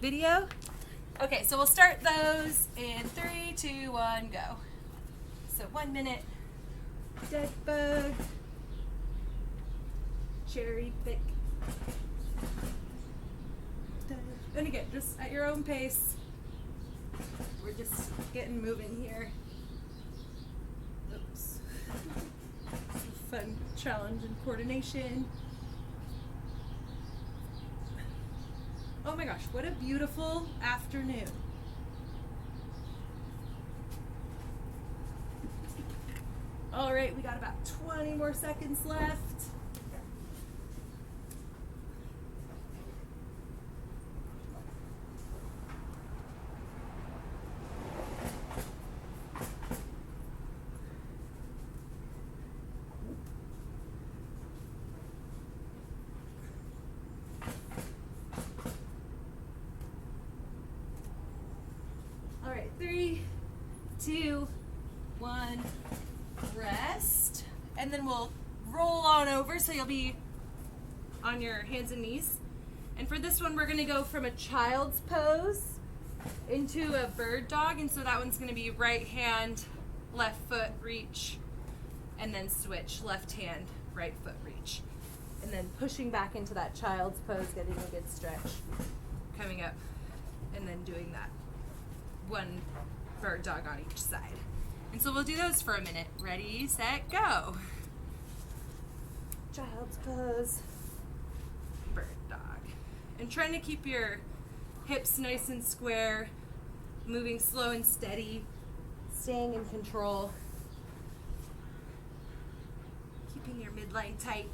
video. Okay, so we'll start those in 3, 2, 1, go. So 1 minute, dead bug, cherry pick. And again, just at your own pace. We're just getting moving here. Oops. It's a fun challenge in coordination. Oh my gosh, what a beautiful afternoon. All right, we got about 20 more seconds left. All right, 3, 2, 1, rest. And then we'll roll on over, so you'll be on your hands and knees. And for this one, we're gonna go from a child's pose into a bird dog. And so that one's gonna be right hand, left foot reach, and then switch, left hand, right foot reach. And then pushing back into that child's pose, getting a good stretch, coming up, and then doing that one bird dog on each side. And so we'll do those for a minute. Ready, set, go. Child's pose, bird dog. And trying to keep your hips nice and square, moving slow and steady, staying in control, keeping your midline tight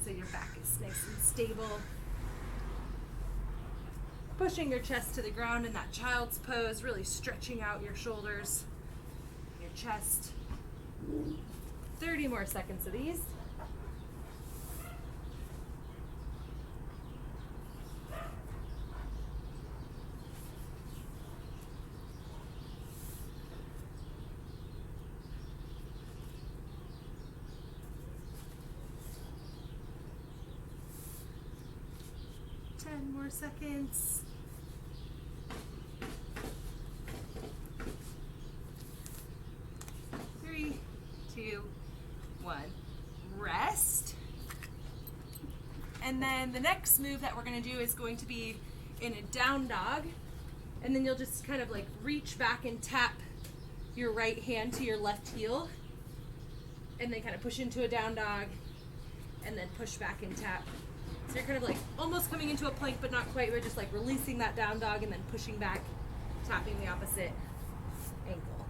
so your back is nice and stable. Pushing your chest to the ground in that child's pose, really stretching out your shoulders, your chest. 30 more seconds of these. More seconds. 3, 2, 1. Rest. And then the next move that we're going to do is going to be in a down dog. And then you'll just kind of like reach back and tap your right hand to your left heel. And then kind of push into a down dog. And then push back and tap. So you're kind of like almost coming into a plank, but not quite. We're just like releasing that down dog and then pushing back, tapping the opposite ankle.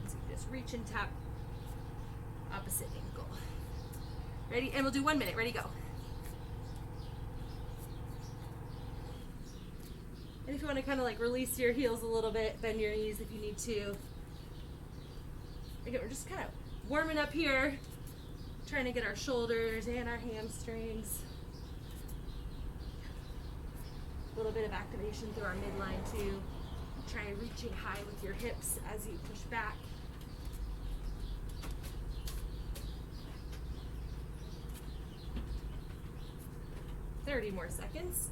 So you just reach and tap opposite ankle. Ready? And we'll do 1 minute. Ready, go. And if you want to kind of like release your heels a little bit, bend your knees if you need to. Again, we're just kind of warming up here. Trying to get our shoulders and our hamstrings. A little bit of activation through our midline too. Try reaching high with your hips as you push back. Thirty more seconds.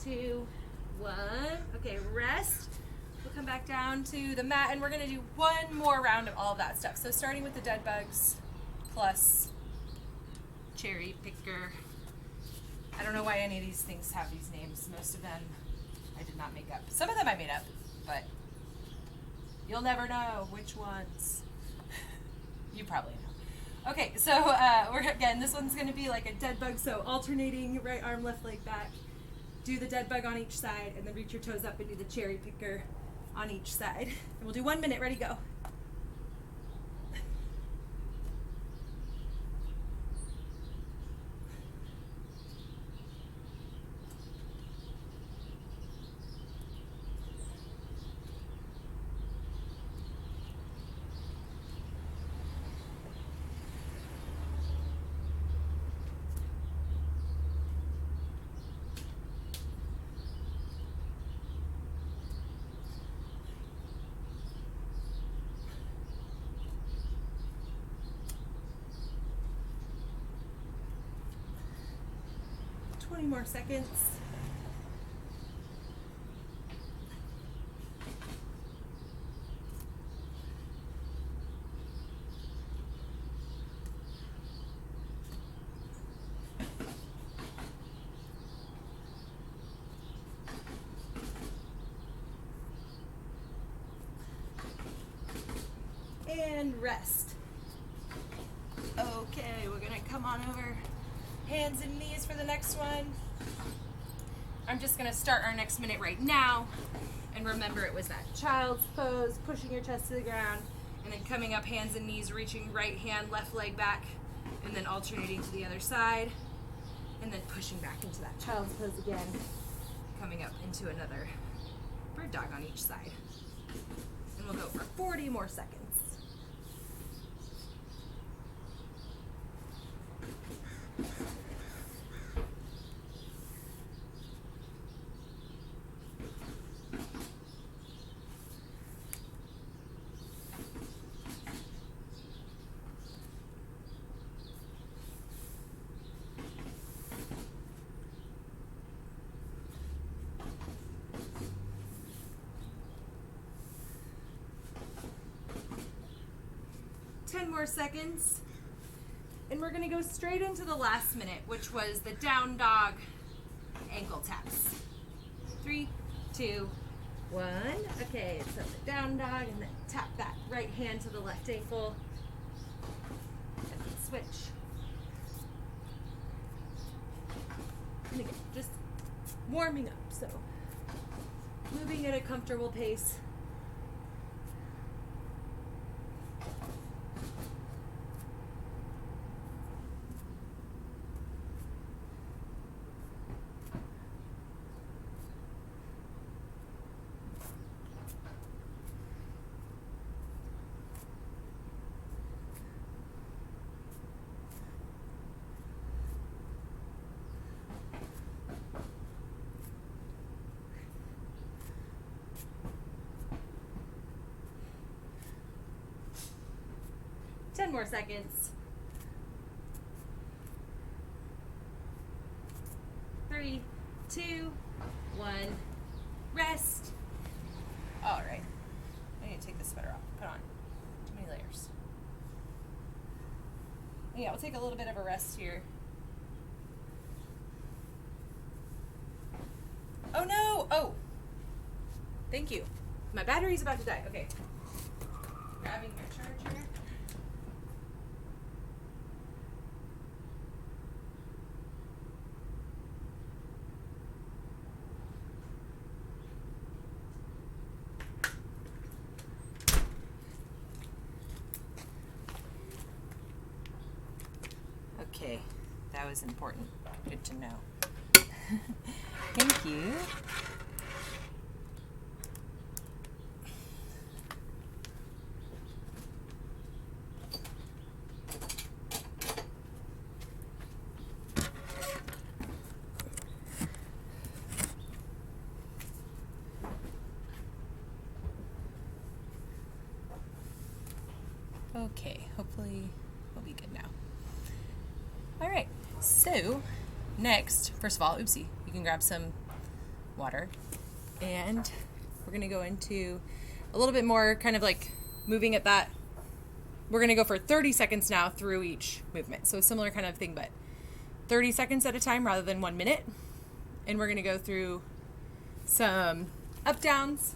Two, one. Okay, rest. We'll come back down to the mat and we're going to do one more round of all of that stuff. So starting with the dead bugs plus cherry picker. I don't know why any of these things have these names. Most of them I did not make up. Some of them I made up, but you'll never know which ones. You probably know. Okay, so this one's going to be like a dead bug, so alternating right arm, left leg back. Do the dead bug on each side, and then reach your toes up and do the cherry picker on each side. And we'll do 1 minute. Ready, go. 20 more seconds. And rest. Okay, we're gonna come on over hands and knees for the next one. I'm just gonna start our next minute right now. And remember, it was that child's pose, pushing your chest to the ground, and then coming up hands and knees, reaching right hand, left leg back, and then alternating to the other side, and then pushing back into that child's pose again, coming up into another bird dog on each side. And we'll go for 40 more seconds. More seconds, and we're going to go straight into the last minute, which was the down dog ankle taps. 3, 2, 1. Okay, so the down dog, and then tap that right hand to the left ankle, and then switch. And again, just warming up, so moving at a comfortable pace. More seconds. 3, 2, 1. Rest. All right. I need to take this sweater off. Put on. Too many layers. Yeah, we'll take a little bit of a rest here. Oh no! Oh! Thank you. My battery's about to die. Okay. Grabbing your charger. Okay, that was important. Good to know. Thank you. Okay, hopefully we'll be good now. All right, so next, first of all, oopsie, you can grab some water, and we're gonna go into a little bit more kind of like moving at that. We're gonna go for 30 seconds now through each movement. So a similar kind of thing, but 30 seconds at a time rather than 1 minute. And we're gonna go through some up downs.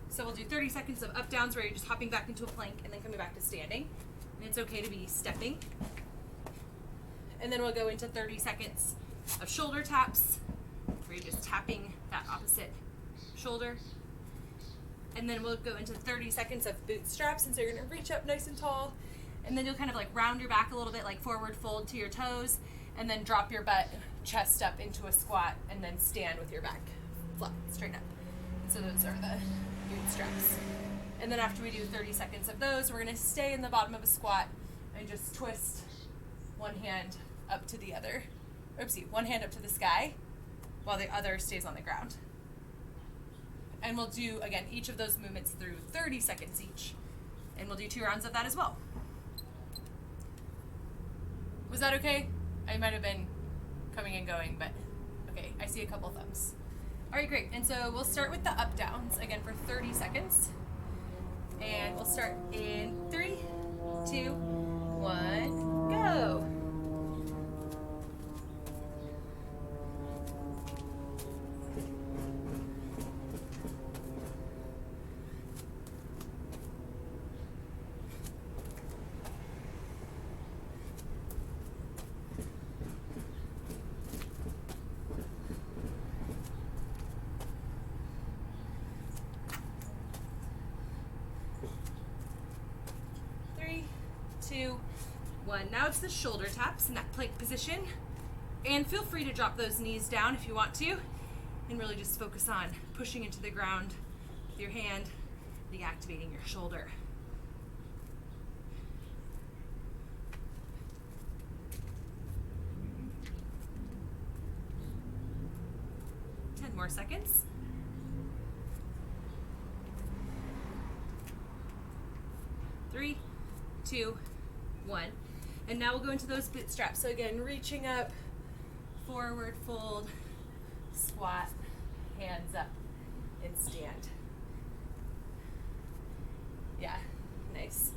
So we'll do 30 seconds of up downs where you're just hopping back into a plank and then coming back to standing. And it's okay to be stepping. And then we'll go into 30 seconds of shoulder taps where you're just tapping that opposite shoulder. And then we'll go into 30 seconds of bootstraps. And so you're gonna reach up nice and tall. And then you'll kind of like round your back a little bit, like forward fold to your toes, and then drop your butt, chest up into a squat, and then stand with your back flat, straight up. So those are the bootstraps. And then after we do 30 seconds of those, we're gonna stay in the bottom of a squat and just twist one hand up to the other. Oopsie, one hand up to the sky while the other stays on the ground. And we'll do, again, each of those movements through 30 seconds each. And we'll do 2 rounds of that as well. Was that okay? I might have been coming and going, but okay, I see a couple thumbs. All right, great. And so we'll start with the up downs again for 30 seconds. And we'll start in 3, 2, 1, go. Two, one. Now it's the shoulder taps in that plank position. And feel free to drop those knees down if you want to. And really just focus on pushing into the ground with your hand, reactivating your shoulder. More seconds. 3, 2, 1. And now we'll go into those bootstraps. So again, reaching up, forward fold, squat, hands up, and stand. Yeah, nice.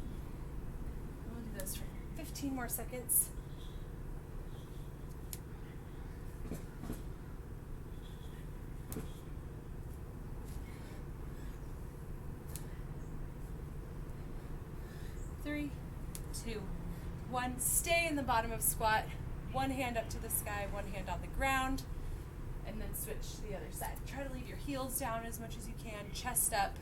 We'll do those for 15 more seconds. Three, 2, 1. Stay in the bottom of squat. One hand up to the sky, one hand on the ground. And then switch to the other side. Try to leave your heels down as much as you can. Chest up.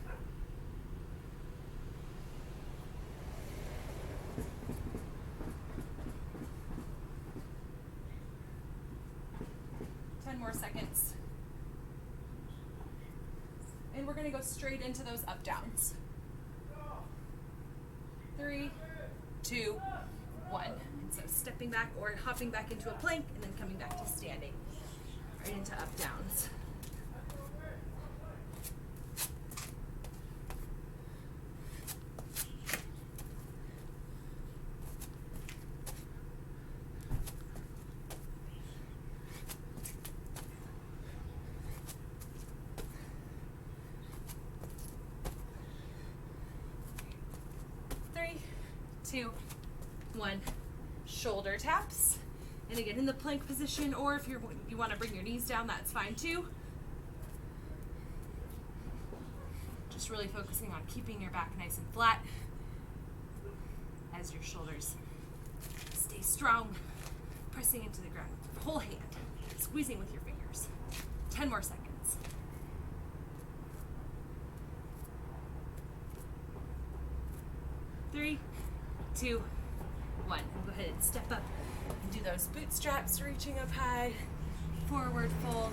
More seconds. And we're going to go straight into those up downs. 3, 2, 1. And so stepping back or hopping back into a plank and then coming back to standing. Right into up downs. Two, 1. Shoulder taps. And again, in the plank position, or if you want to bring your knees down, that's fine too. Just really focusing on keeping your back nice and flat as your shoulders stay strong, pressing into the ground with your whole hand, squeezing with your fingers. 10 more seconds. 3, 2, 1. And go ahead and step up and do those bootstraps, reaching up high, forward fold,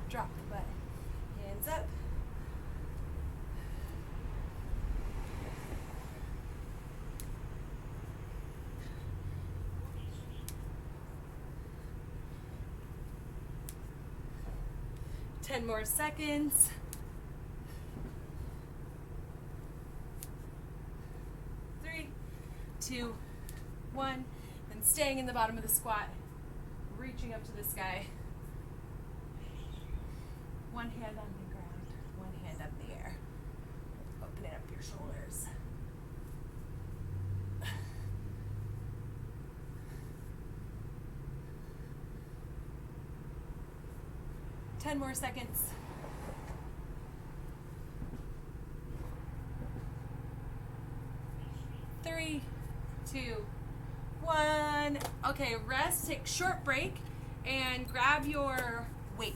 drop the butt, hands up. Ten more seconds. 3, 2, 1. Then staying in the bottom of the squat, reaching up to the sky. One hand on the ground, one hand up in the air. Opening up your shoulders. 10 more seconds. 3, 2, 1. Okay, rest, take a short break, and grab your weight.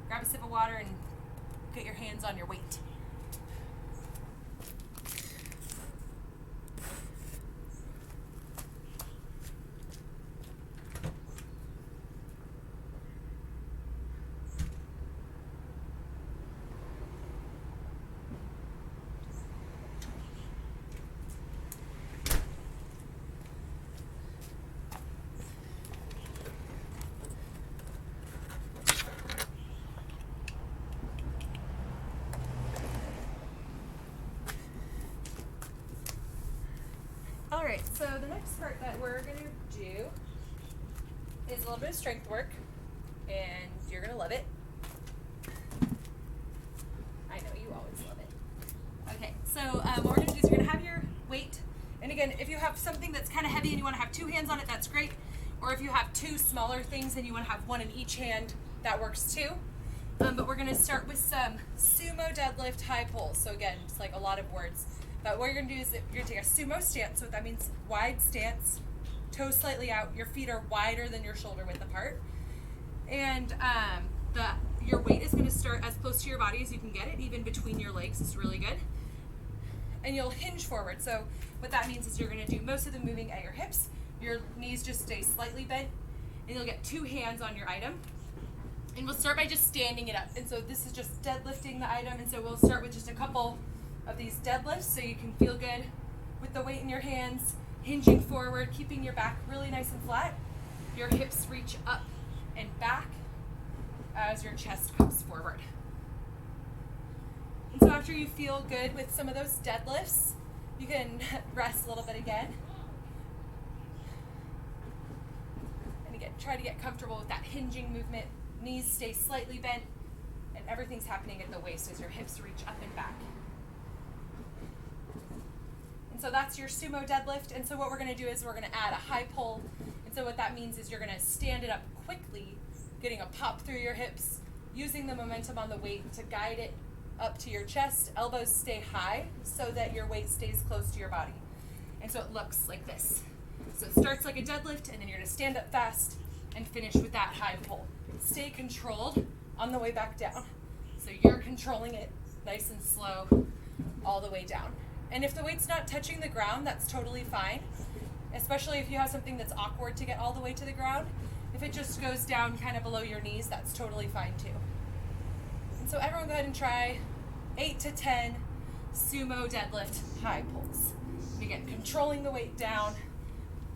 Grab a sip of water and get your hands on your weight. Alright, so the next part that we're going to do is a little bit of strength work, and you're gonna love it. I know you always love it. Okay, so what we're gonna do is you're gonna have your weight, and again, if you have something that's kind of heavy and you wanna have two hands on it, that's great. Or if you have two smaller things and you wanna have one in each hand, that works too. But we're gonna start with some sumo deadlift high pulls. So again, just like a lot of words. But what you're gonna do is you're gonna take a sumo stance. So that means wide stance, toes slightly out. Your feet are wider than your shoulder width apart. And your weight is gonna start as close to your body as you can get it, even between your legs is really good. And you'll hinge forward. So what that means is you're gonna do most of the moving at your hips. Your knees just stay slightly bent, and you'll get two hands on your item. And we'll start by just standing it up. And so this is just deadlifting the item. And so we'll start with just a couple of these deadlifts so you can feel good with the weight in your hands, hinging forward, keeping your back really nice and flat. Your hips reach up and back as your chest comes forward. And so after you feel good with some of those deadlifts, you can rest a little bit again. And again, try to get comfortable with that hinging movement. Knees stay slightly bent, and everything's happening at the waist as your hips reach up and back. And so that's your sumo deadlift. And so what we're going to do is we're going to add a high pull. And so what that means is you're going to stand it up quickly, getting a pop through your hips, using the momentum on the weight to guide it up to your chest. Elbows stay high so that your weight stays close to your body. And so it looks like this. So it starts like a deadlift, and then you're going to stand up fast and finish with that high pull. Stay controlled on the way back down. So you're controlling it nice and slow all the way down. And if the weight's not touching the ground, that's totally fine, especially if you have something that's awkward to get all the way to the ground. If it just goes down kind of below your knees, that's totally fine too. And so everyone go ahead and try 8 to 10 sumo deadlift high pulls. And again, controlling the weight down,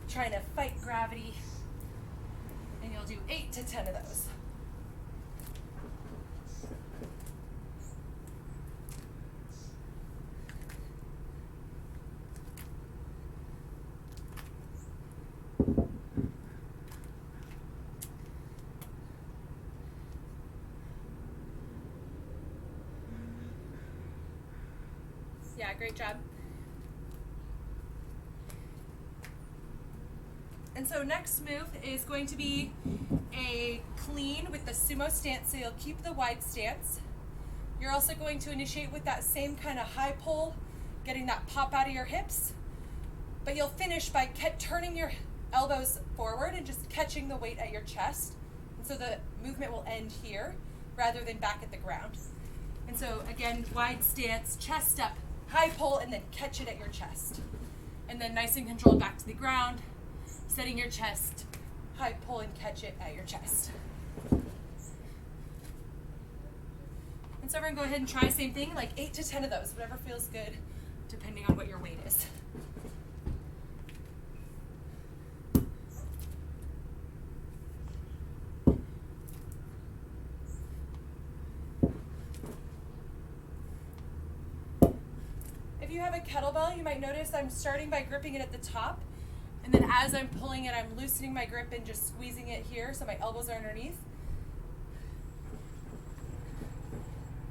trying to fight gravity, and you'll do 8 to 10 of those. Yeah, great job. And so next move is going to be a clean with the sumo stance. So you'll keep the wide stance. You're also going to initiate with that same kind of high pull, getting that pop out of your hips. But you'll finish by turning your elbows forward and just catching the weight at your chest. And so the movement will end here rather than back at the ground. And so again, wide stance, chest up, high pull, and then catch it at your chest. And then nice and controlled back to the ground, setting your chest, high pull, and catch it at your chest. And so everyone go ahead and try the same thing, like 8 to 10 of those, whatever feels good, depending on what your weight is. If you have a kettlebell, you might notice I'm starting by gripping it at the top, and then as I'm pulling it, I'm loosening my grip and just squeezing it here so my elbows are underneath.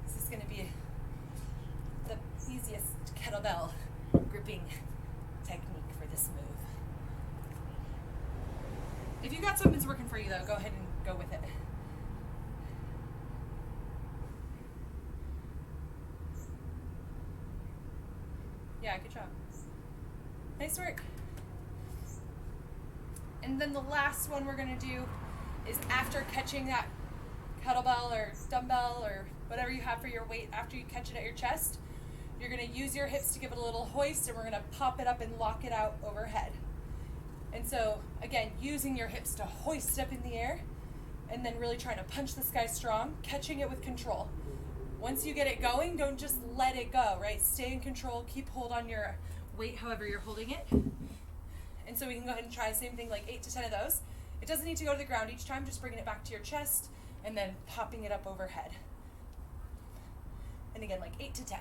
This is going to be the easiest kettlebell gripping technique for this move. If you got something that's working for you though, go ahead and go with it. Yeah, good job. Nice work. And then the last one we're going to do is after catching that kettlebell or dumbbell or whatever you have for your weight, after you catch it at your chest, you're going to use your hips to give it a little hoist, and we're going to pop it up and lock it out overhead. And so, again, using your hips to hoist up in the air, and then really trying to punch the sky strong, catching it with control. Once you get it going, don't just let it go, right? Stay in control, keep hold on your weight however you're holding it. And so we can go ahead and try the same thing, like 8 to 10 of those. It doesn't need to go to the ground each time, just bringing it back to your chest and then popping it up overhead. And again, like 8 to 10.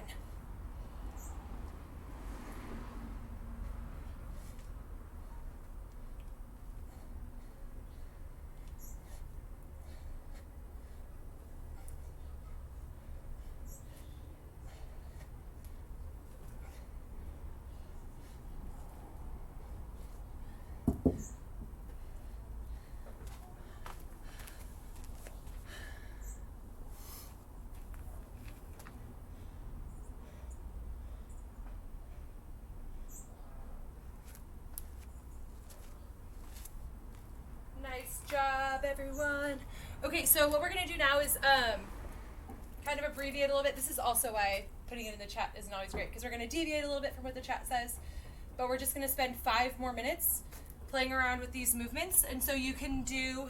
Nice job, everyone. Okay, so what we're going to do now is kind of abbreviate a little bit. This is also why putting it in the chat isn't always great, because we're going to deviate a little bit from what the chat says. But we're just going to spend 5 more minutes playing around with these movements. And so you can do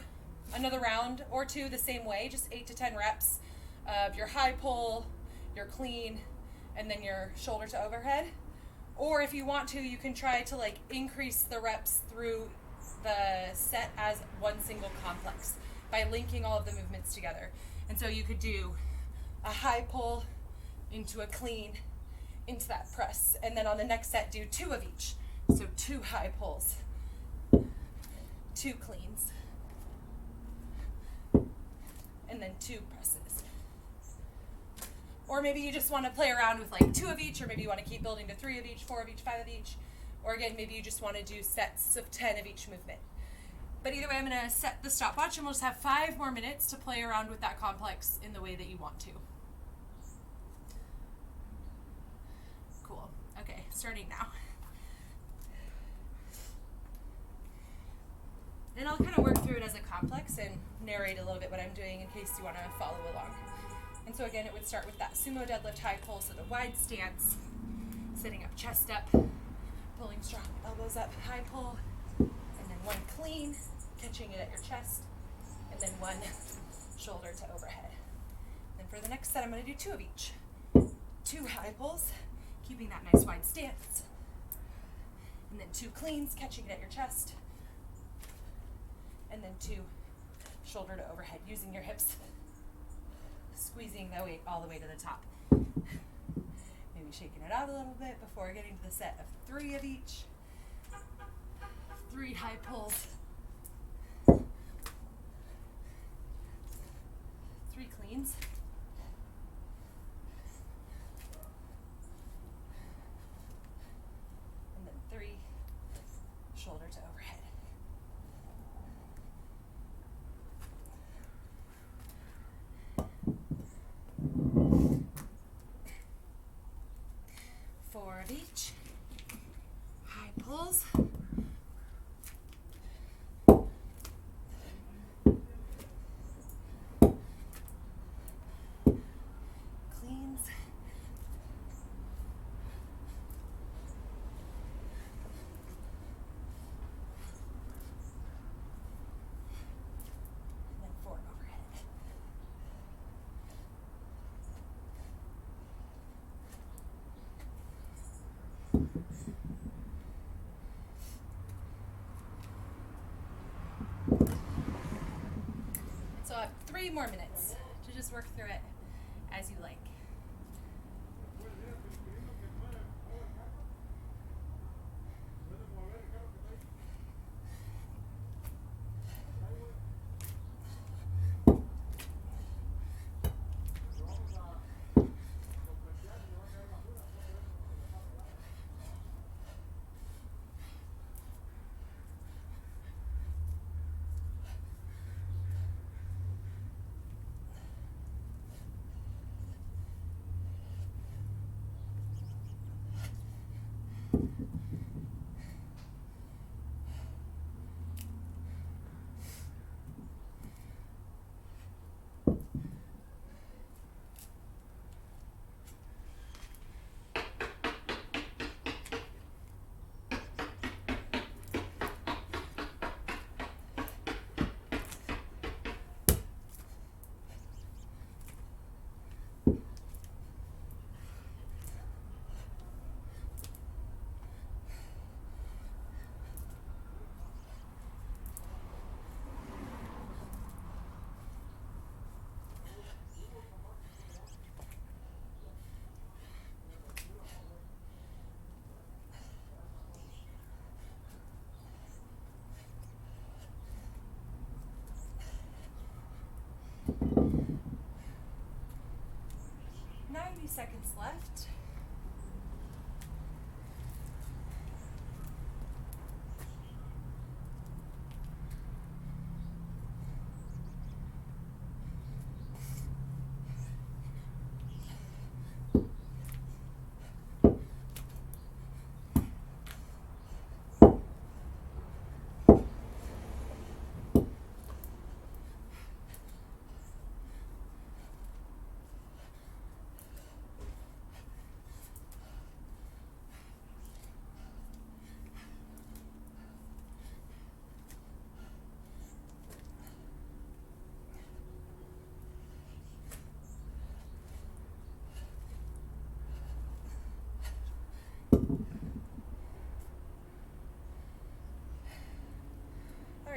another round or two the same way, just 8 to 10 reps of your high pull, your clean, and then your shoulder to overhead. Or if you want to, you can try to like increase the reps through the set as one single complex by linking all of the movements together. And so you could do a high pull into a clean, into that press, and then on the next set do 2 of each. So 2 high pulls, 2 cleans, and then 2 presses. Or maybe you just want to play around with like 2 of each, or maybe you want to keep building to 3 of each, 4 of each, 5 of each. Or again, maybe you just want to do sets of 10 of each movement. But either way, I'm going to set the stopwatch and we'll just have 5 more minutes to play around with that complex in the way that you want to. Cool. Okay, starting now. And I'll kind of work through it as a complex and narrate a little bit what I'm doing in case you want to follow along. And so again, it would start with that sumo deadlift high pull, so the wide stance, sitting up, chest up, pulling strong, elbows up, high pull, and then 1 clean, catching it at your chest, and then 1 shoulder to overhead. And for the next set, I'm going to do 2 of each. 2 high pulls, keeping that nice wide stance, and then 2 cleans, catching it at your chest, and then 2 shoulder to overhead, using your hips, squeezing the weight all the way to the top. Maybe shaking it out a little bit before getting to the set of 3 of each. 3 high pulls, 3 cleans, and then 3 shoulder to overhead. Four of each. High pulls. Cleans. And then 4 overhead. So I have 3 more minutes to just work through it as you like. Seconds left.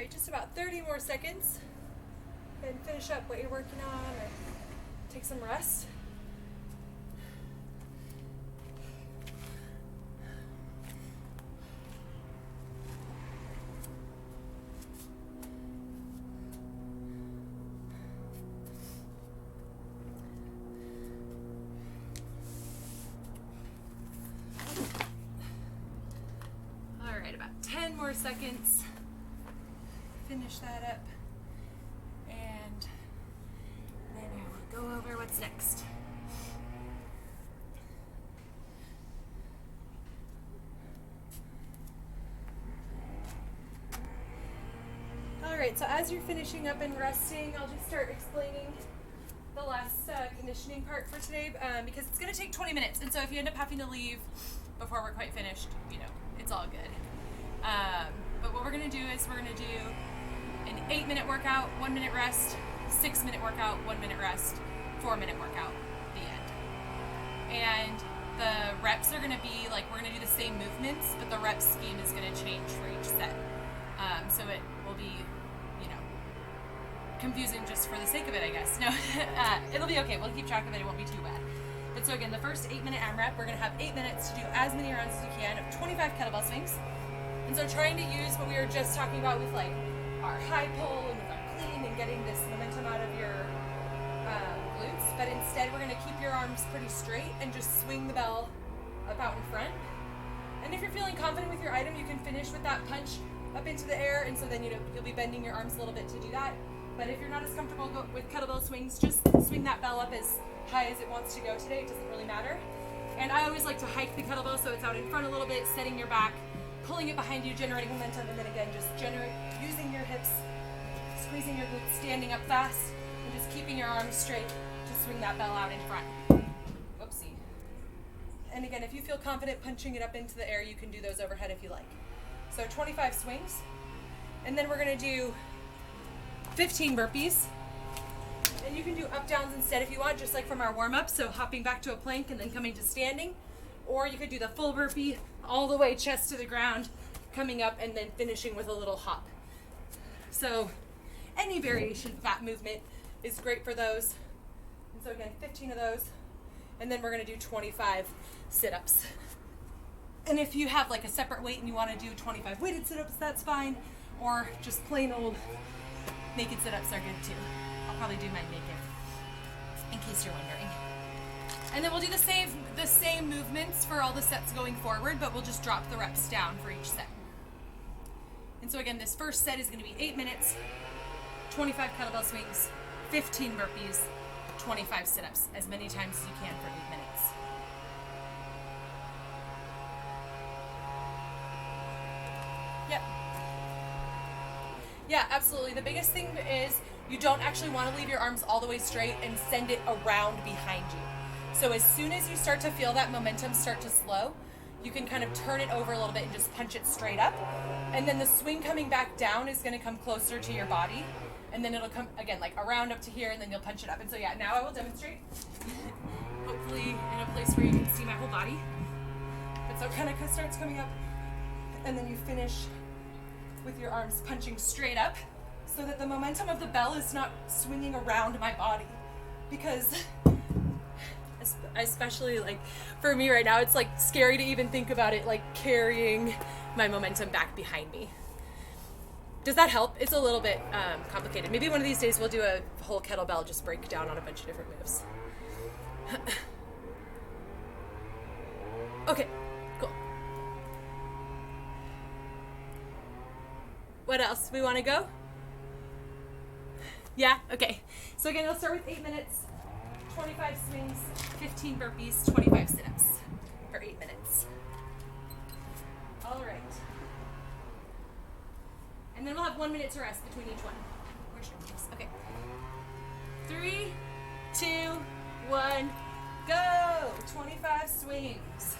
right, just about 30 more seconds. And finish up what you're working on or take some rest. All right, about 10 more seconds. Finish that up. And then we'll go over what's next. All right, so as you're finishing up and resting, I'll just start explaining the last conditioning part for today because it's going to take 20 minutes. And so if you end up having to leave before we're quite finished, you know, it's all good. But what we're going to do is we're going to do an 8-minute workout, 1 minute rest, 6-minute workout, 1 minute rest, 4-minute workout, the end. And the reps are going to be like, we're going to do the same movements, but the rep scheme is going to change for each set. So it will be, you know, confusing just for the sake of it, I guess. No, it'll be okay. We'll keep track of it. It won't be too bad. But so again, the first 8-minute AMRAP, we're going to have 8 minutes to do as many rounds as you can of 25 kettlebell swings. And so trying to use what we were just talking about with like our high pull and with our clean and getting this momentum out of your glutes, but instead we're going to keep your arms pretty straight and just swing the bell up out in front. And if you're feeling confident with your item, you can finish with that punch up into the air, and so then you'll be bending your arms a little bit to do that. But if you're not as comfortable with kettlebell swings, just swing that bell up as high as it wants to go today. It doesn't really matter. And I always like to hike the kettlebell so it's out in front a little bit, setting your back, pulling it behind you, generating momentum, and then again just using your hips, squeezing your glutes, standing up fast, and just keeping your arms straight to swing that bell out in front. Whoopsie. And again, if you feel confident punching it up into the air, you can do those overhead if you like. So 25 swings, and then we're going to do 15 burpees. And you can do up downs instead if you want, just like from our warm-up, so hopping back to a plank and then coming to standing. Or you could do the full burpee all the way chest to the ground, coming up and then finishing with a little hop. So any variation of that movement is great for those. And so again, 15 of those. And then we're going to do 25 sit-ups. And if you have like a separate weight and you want to do 25 weighted sit-ups, that's fine. Or just plain old naked sit-ups are good too. I'll probably do mine naked, in case you're wondering. And then we'll do the same movements for all the sets going forward, but we'll just drop the reps down for each set. And so again, this first set is going to be 8 minutes, 25 kettlebell swings, 15 burpees, 25 sit-ups, as many times as you can for 8 minutes. Yep. Yeah, absolutely. The biggest thing is you don't actually want to leave your arms all the way straight and send it around behind you. So as soon as you start to feel that momentum start to slow, you can kind of turn it over a little bit and just punch it straight up. And then the swing coming back down is going to come closer to your body. And then it'll come, again, like around up to here, and then you'll punch it up. And so yeah, now I will demonstrate. Hopefully in a place where you can see my whole body. But so it kind of starts coming up, and then you finish with your arms punching straight up so that the momentum of the bell is not swinging around my body. Because especially like for me right now, it's like scary to even think about it, like carrying my momentum back behind me. Does that help? It's a little bit complicated. Maybe one of these days we'll do a whole kettlebell just breakdown on a bunch of different moves. Okay, cool. What else? We want to go? Yeah? Okay. So again, I'll start with 8 minutes, 25 swings, 15 burpees, 25 sit-ups for 8 minutes. All right. And then we'll have 1 minute to rest between each one. Where's your place? Okay. 3, 2, 1, go! 25 swings.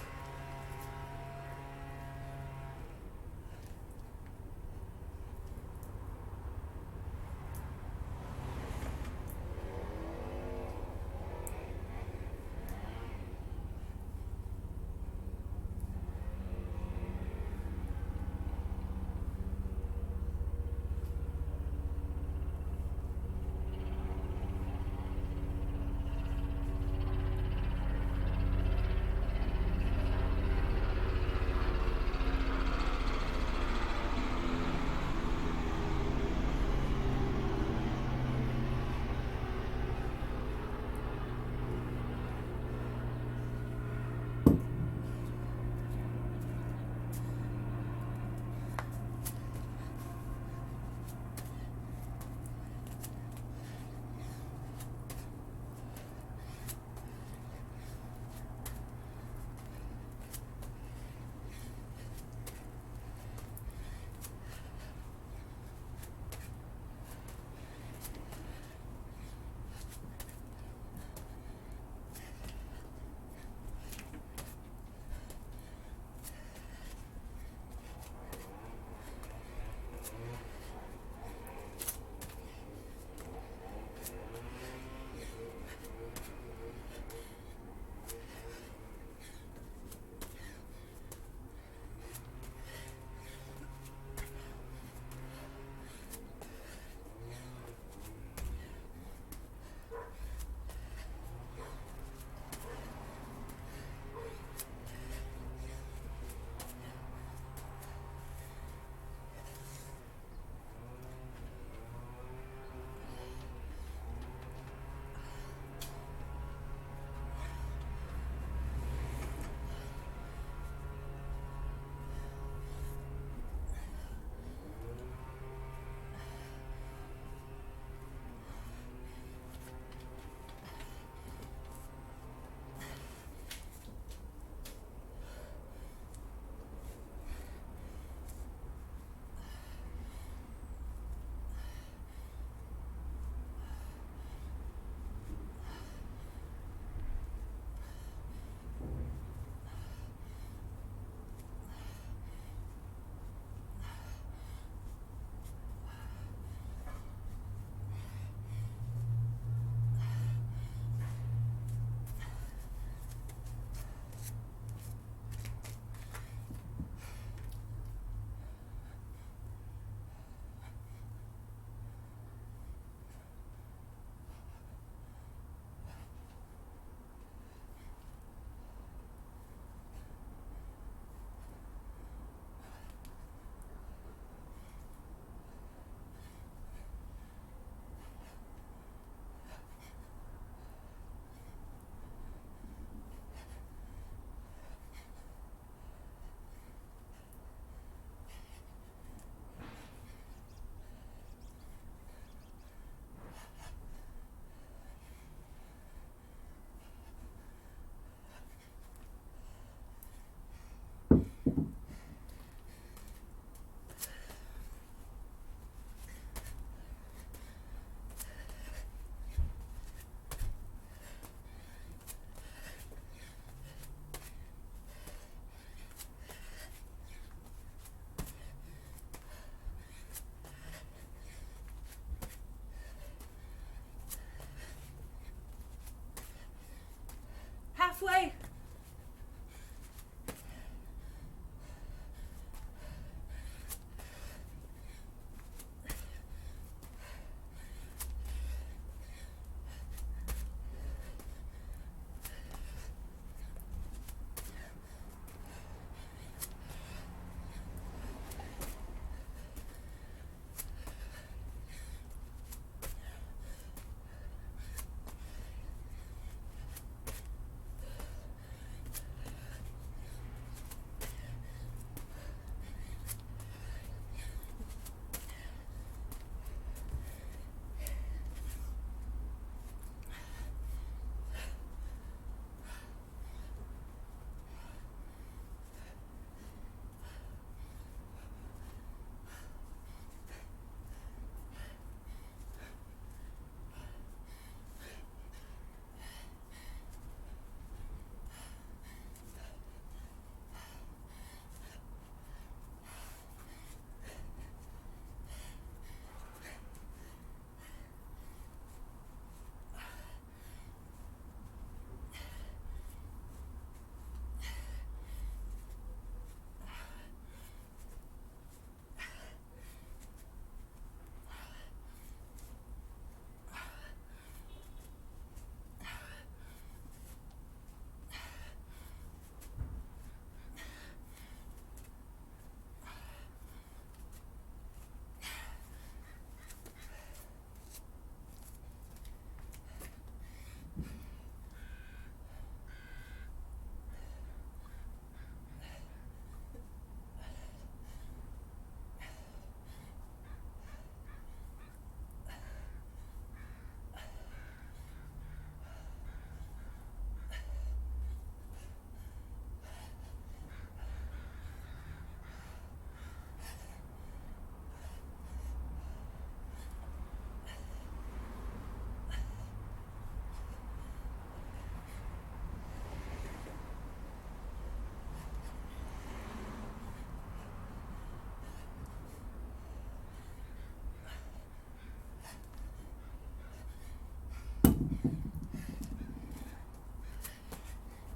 halfway.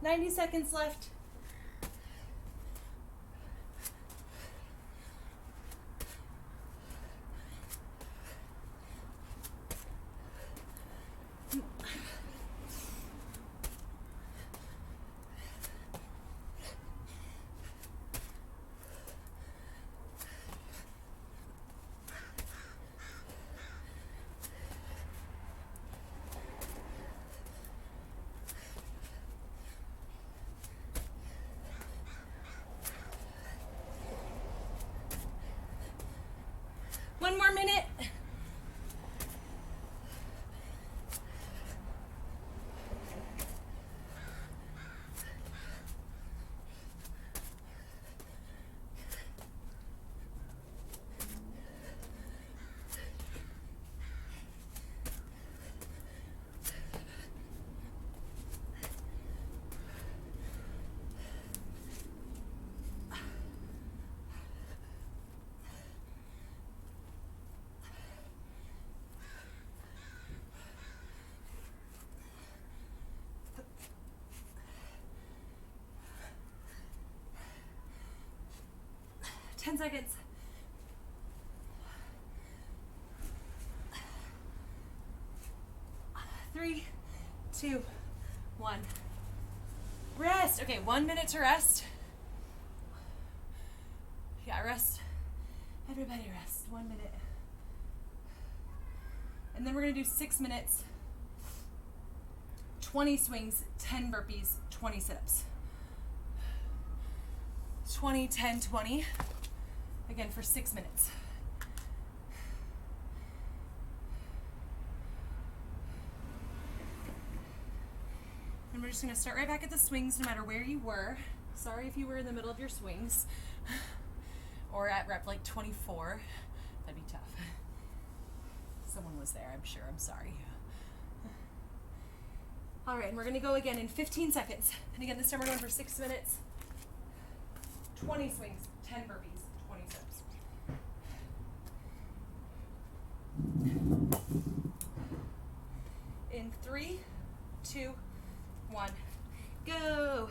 "90 seconds left." One more minute. Ten seconds. Three, two, one. Rest. Okay, 1 minute to rest. Yeah, rest. Everybody rest. 1 minute. And then we're going to do 6 minutes, 20 swings, 10 burpees, 20 sit-ups. 20, 10, 20. Again for 6 minutes. And we're just going to start right back at the swings no matter where you were. Sorry if you were in the middle of your swings or at rep like 24. That'd be tough. Someone was there, I'm sure. I'm sorry. All right, and we're going to go again in 15 seconds. And again, this time we're going for 6 minutes. 20 swings, 10 burpees, 20 steps. In 3, 2, 1. Go.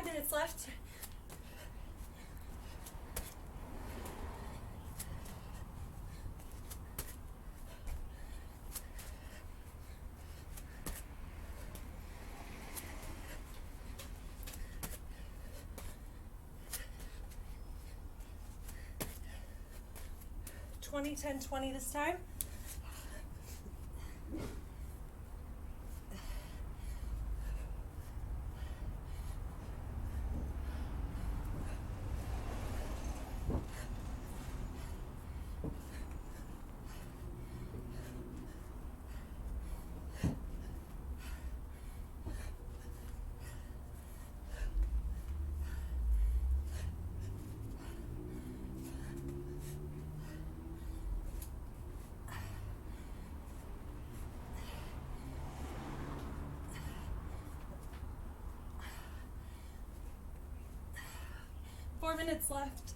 Minutes left. Twenty, 10, 20 this time. Four minutes left.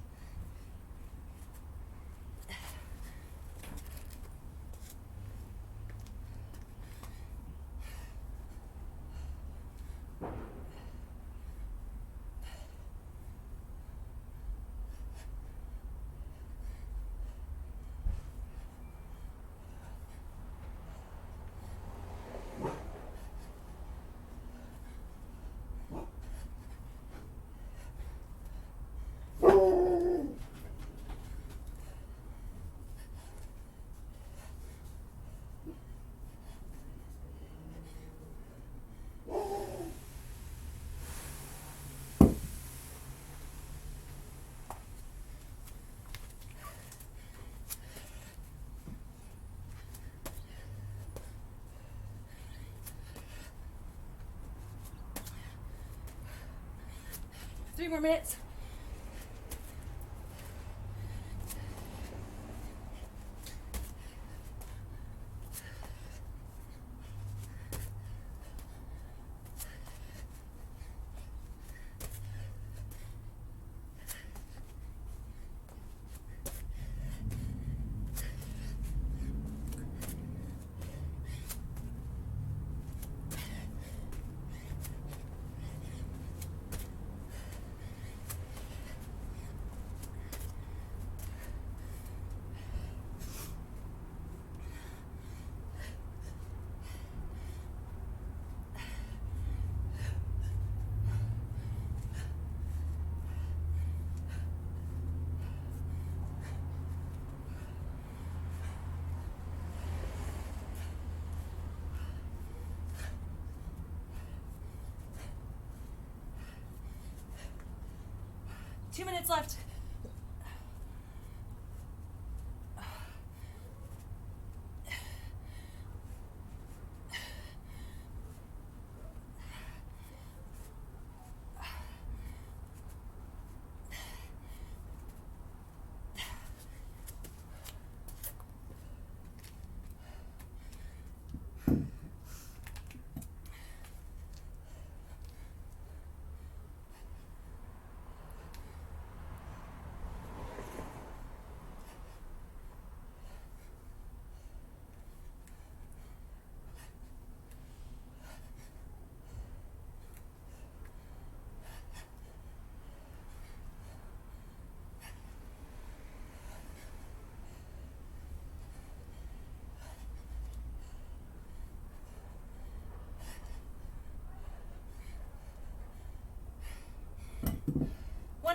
Three more minutes. Two minutes left.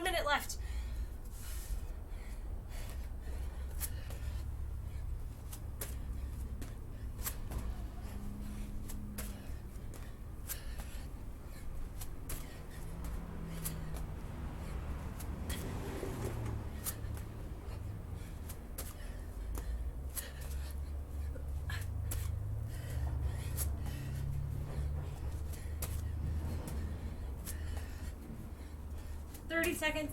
1 minute left. Seconds.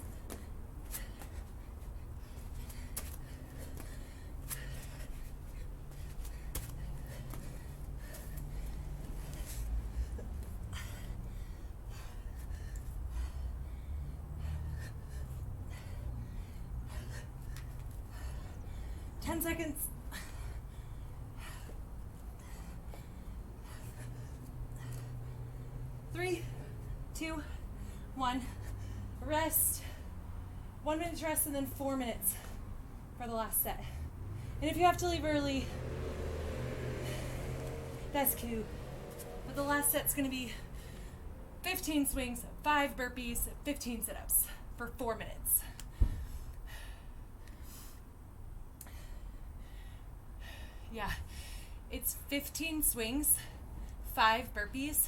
Ten seconds. 3, 2, 1. Rest. 1 minute's rest and then 4 minutes for the last set. And if you have to leave early, that's cool. But the last set's gonna be 15 swings, 5 burpees, 15 sit-ups for 4 minutes. Yeah, it's 15 swings, 5 burpees,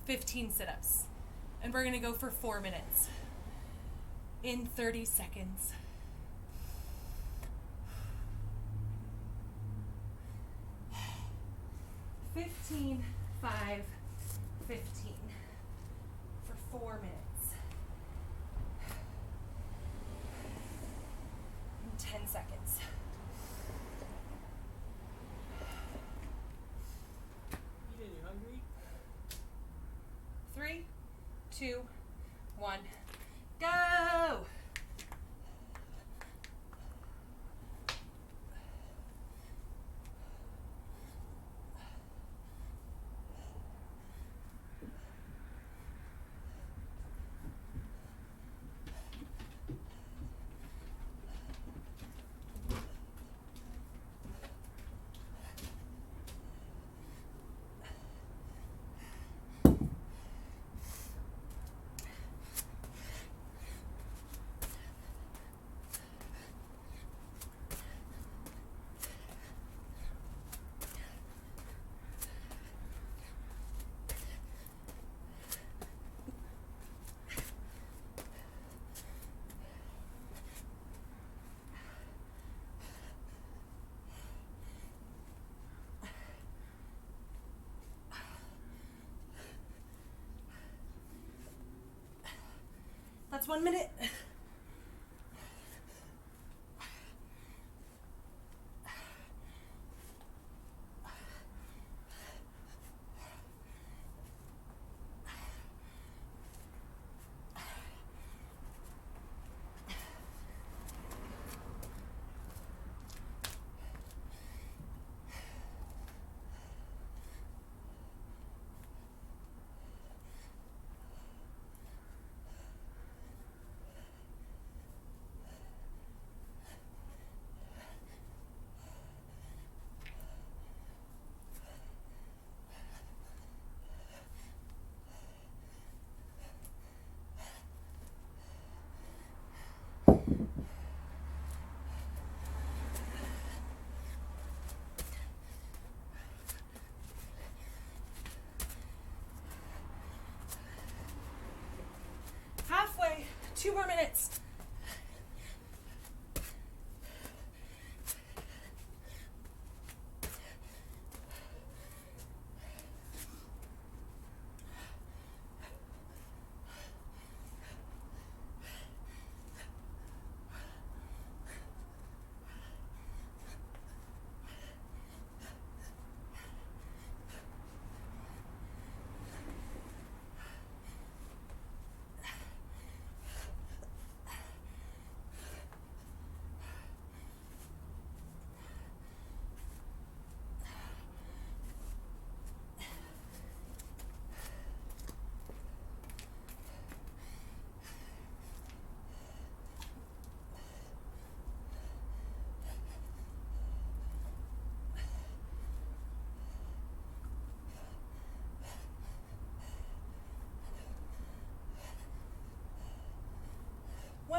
15 sit-ups. And we're gonna go for 4 minutes. In 30 seconds. "15, 5, 15 for 4 minutes. And 10 seconds. You hungry? 3, 2, 1. Go! That's 1 minute. Halfway. 2 more minutes.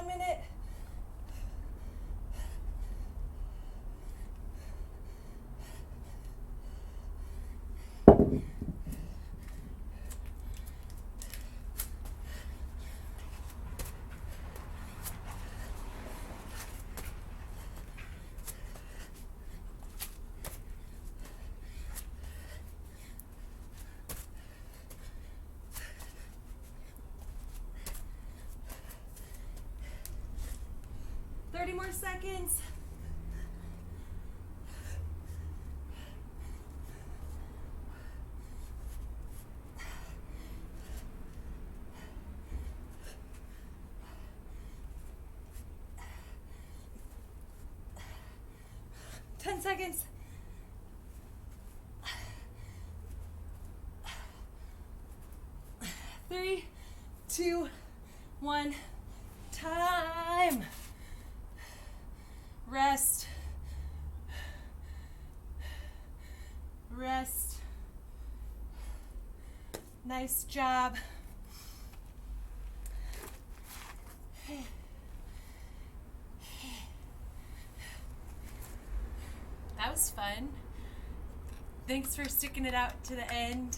1 minute. More seconds. Ten seconds. Three, two, one. Time. Rest. Rest. Nice job. That was fun. Thanks for sticking it out to the end.